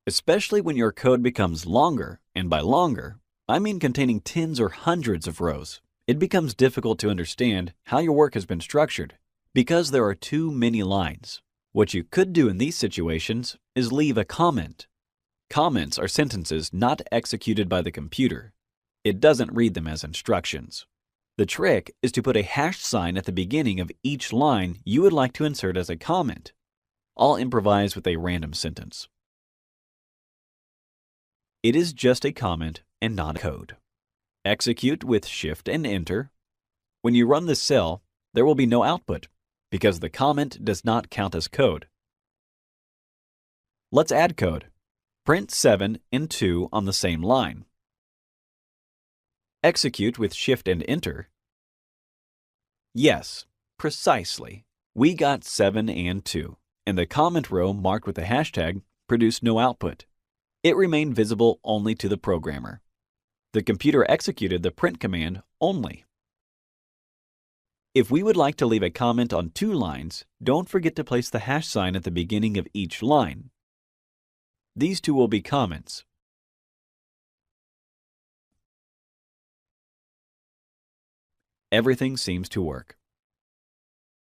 especially when your code becomes longer, and by longer, I mean containing tens or hundreds of rows. It becomes difficult to understand how your work has been structured because there are too many lines. What you could do in these situations is leave a comment. Comments are sentences not executed by the computer. It doesn't read them as instructions. The trick is to put a hash sign at the beginning of each line you would like to insert as a comment. I'll improvise with a random sentence. It is just a comment and not code. Execute with Shift and Enter. When you run this cell, there will be no output because the comment does not count as code. Let's add code. Print 7 and 2 on the same line. Execute with Shift and Enter. Yes, precisely. We got 7 and 2, and the comment row marked with the hashtag produced no output. It remained visible only to the programmer. The computer executed the print command only. If we would like to leave a comment on 2 lines, don't forget to place the hash sign at the beginning of each line. These 2 will be comments. Everything seems to work.